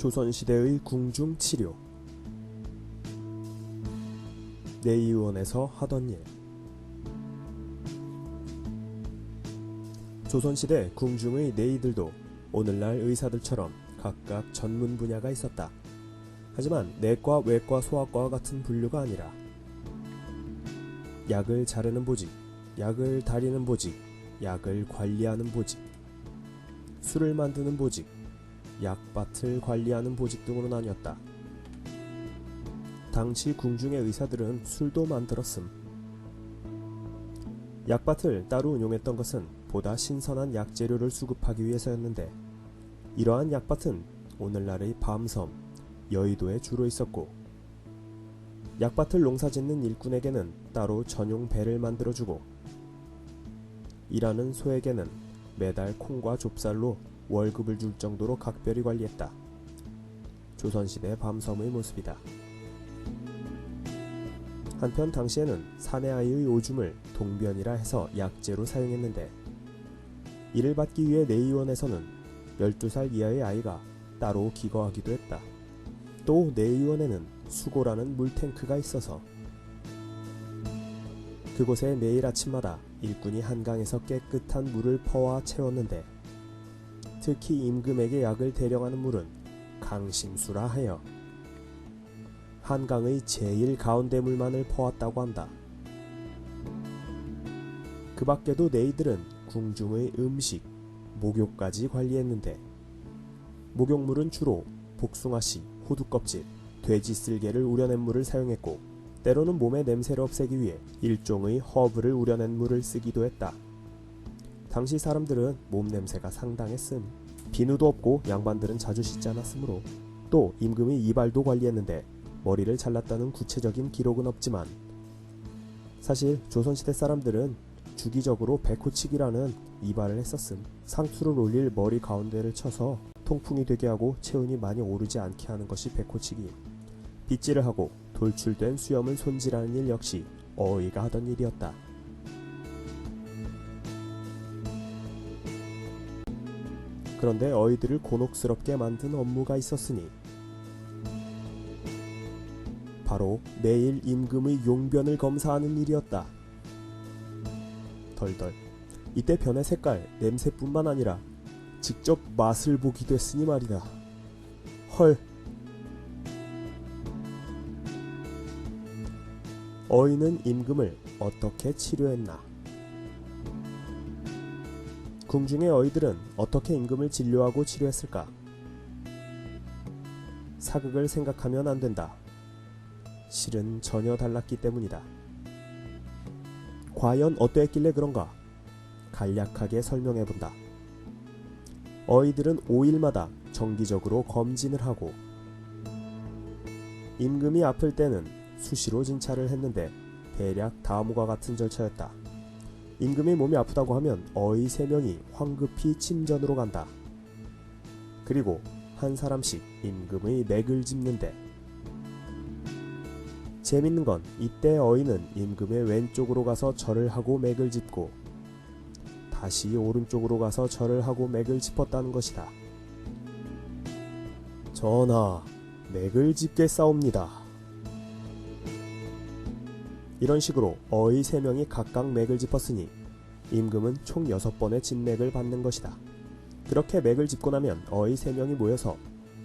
조선시대의 궁중치료. 내의원에서 하던 일. 조선시대 궁중의 내의들도 오늘날 의사들처럼 각각 전문 분야가 있었다. 하지만 내과, 외과, 소아과와 같은 분류가 아니라 약을 자르는 보직, 약을 다리는 보직, 약을 관리하는 보직, 술을 만드는 보직, 약밭을 관리하는 보직 등으로 나뉘었다. 당시 궁중의 의사들은 술도 만들었음. 약밭을 따로 운용했던 것은 보다 신선한 약재료를 수급하기 위해서였는데, 이러한 약밭은 오늘날의 밤섬, 여의도에 주로 있었고, 약밭을 농사짓는 일꾼에게는 따로 전용 배를 만들어주고, 일하는 소에게는 매달 콩과 좁쌀로 월급을 줄 정도로 각별히 관리했다. 조선시대 밤섬의 모습이다. 한편 당시에는 사내 아이의 오줌을 동변이라 해서 약재로 사용했는데, 이를 받기 위해 내의원에서는 12살 이하의 아이가 따로 기거하기도 했다. 또 내의원에는 수고라는 물탱크가 있어서 그곳에 매일 아침마다 일꾼이 한강에서 깨끗한 물을 퍼와 채웠는데, 특히 임금에게 약을 대령하는 물은 강심수라 하여 한강의 제일 가운데 물만을 퍼왔다고 한다. 그 밖에도 내의들은 궁중의 음식, 목욕까지 관리했는데, 목욕물은 주로 복숭아씨, 호두껍질, 돼지 쓸개를 우려낸 물을 사용했고, 때로는 몸의 냄새를 없애기 위해 일종의 허브를 우려낸 물을 쓰기도 했다. 당시 사람들은 몸 냄새가 상당했음. 비누도 없고 양반들은 자주 씻지 않았으므로. 또 임금의 이발도 관리했는데 머리를 잘랐다는 구체적인 기록은 없지만, 사실 조선시대 사람들은 주기적으로 백호치기라는 이발을 했었음. 상투를 올릴 머리 가운데를 쳐서 통풍이 되게 하고 체온이 많이 오르지 않게 하는 것이 백호치기. 빗질을 하고 돌출된 수염을 손질하는 일 역시 어의가 하던 일이었다. 그런데 어의들을 곤혹스럽게 만든 업무가 있었으니, 바로 매일 임금의 용변을 검사하는 일이었다. 덜덜. 이때 변의 색깔, 냄새뿐만 아니라 직접 맛을 보기도 했으니 말이다. 헐. 어의는 임금을 어떻게 치료했나? 궁중의 어의들은 어떻게 임금을 진료하고 치료했을까? 사극을 생각하면 안 된다. 실은 전혀 달랐기 때문이다. 과연 어떠했길래 그런가? 간략하게 설명해본다. 어의들은 5일마다 정기적으로 검진을 하고, 임금이 아플 때는 수시로 진찰을 했는데 대략 다음과 같은 절차였다. 임금의 몸이 아프다고 하면 어의 3명이 황급히 침전으로 간다. 그리고 한 사람씩 임금의 맥을 짚는데, 재밌는 건 이때 어의는 임금의 왼쪽으로 가서 절을 하고 맥을 짚고, 다시 오른쪽으로 가서 절을 하고 맥을 짚었다는 것이다. 전하, 맥을 짚겠사옵니다. 이런 식으로 어의 3명이 각각 맥을 짚었으니 임금은 총 6번의 진맥을 받는 것이다. 그렇게 맥을 짚고 나면 어의 3명이 모여서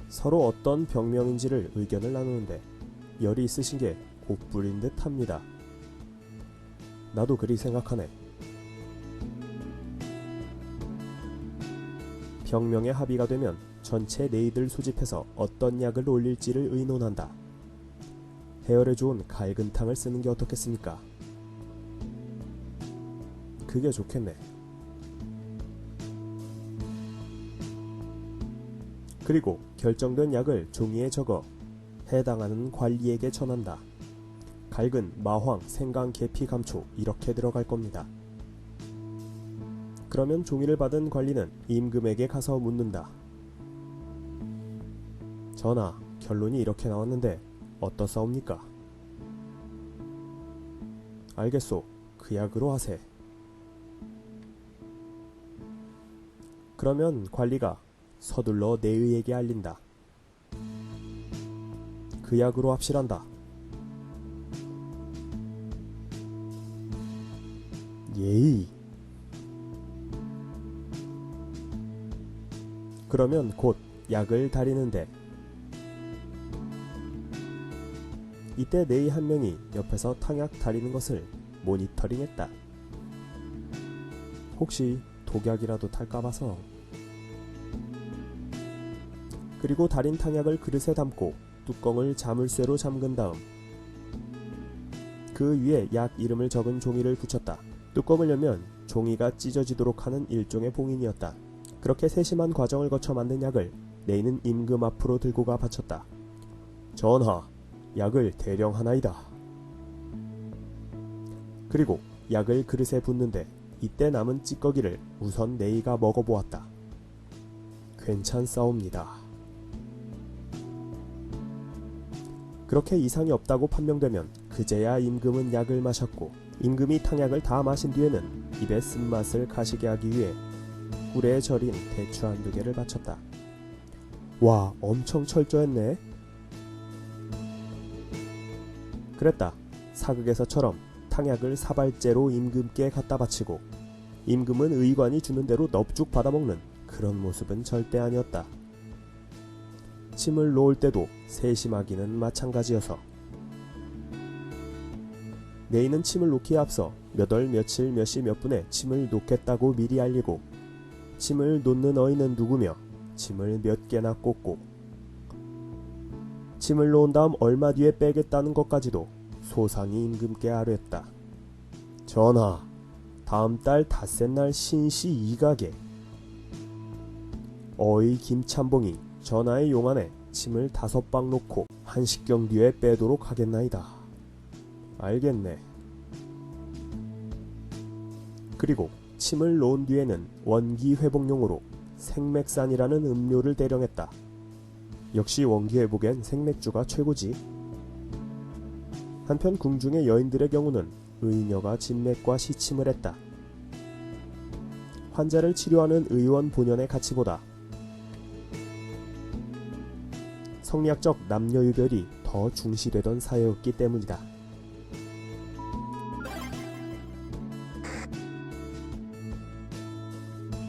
서로 어떤 병명인지를 의견을 나누는데, 열이 있으신 게 곧불인 듯 합니다. 나도 그리 생각하네. 병명에 합의가 되면 전체 내의들 소집해서 어떤 약을 올릴지를 의논한다. 해열에 좋은 갈근탕을 쓰는 게 어떻겠습니까? 그게 좋겠네. 그리고 결정된 약을 종이에 적어 해당하는 관리에게 전한다. 갈근, 마황, 생강, 계피, 감초 이렇게 들어갈 겁니다. 그러면 종이를 받은 관리는 임금에게 가서 묻는다. 전하, 결론이 이렇게 나왔는데 어떻사옵니까? 알겠소. 그 약으로 하세. 그러면 관리가 서둘러 내의에게 알린다. 그 약으로 합실한다. 예의. 그러면 곧 약을 다리는데 이때 네이 한 명이 옆에서 탕약 다리는 것을 모니터링했다. 혹시 독약이라도 탈까봐서. 그리고 달인 탕약을 그릇에 담고 뚜껑을 자물쇠로 잠근 다음 그 위에 약 이름을 적은 종이를 붙였다. 뚜껑을 열면 종이가 찢어지도록 하는 일종의 봉인이었다. 그렇게 세심한 과정을 거쳐 만든 약을 네이는 임금 앞으로 들고 가 바쳤다. 전하, 약을 대령 하나이다. 그리고 약을 그릇에 붓는데 이때 남은 찌꺼기를 우선 네이가 먹어보았다. 괜찮사옵니다. 그렇게 이상이 없다고 판명되면 그제야 임금은 약을 마셨고 임금이 탕약을 다 마신 뒤에는 입에 쓴맛을 가시게 하기 위해 꿀에 절인 대추 한두 개를 바쳤다. 와, 엄청 철저했네. 그랬다. 사극에서처럼 탕약을 사발째로 임금께 갖다 바치고 임금은 의관이 주는 대로 넙죽 받아먹는 그런 모습은 절대 아니었다. 침을 놓을 때도 세심하기는 마찬가지여서 네이는 침을 놓기에 앞서 몇 월 며칠 몇 시 몇 분에 침을 놓겠다고 미리 알리고 침을 놓는 어인은 누구며 침을 몇 개나 꽂고 침을 놓은 다음 얼마 뒤에 빼겠다는 것까지도 소상히 임금께 아뢰었다. 전하, 다음 달 닷새날 신시 이각에 어의 김참봉이 전하의 용안에 침을 5방 놓고 1시경 뒤에 빼도록 하겠나이다. 알겠네. 그리고 침을 놓은 뒤에는 원기 회복용으로 생맥산이라는 음료를 대령했다. 역시 원기 회복엔 생맥주가 최고지. 한편 궁중의 여인들의 경우는 의녀가 진맥과 시침을 했다. 환자를 치료하는 의원 본연의 가치보다 성리학적 남녀유별이 더 중시되던 사회였기 때문이다.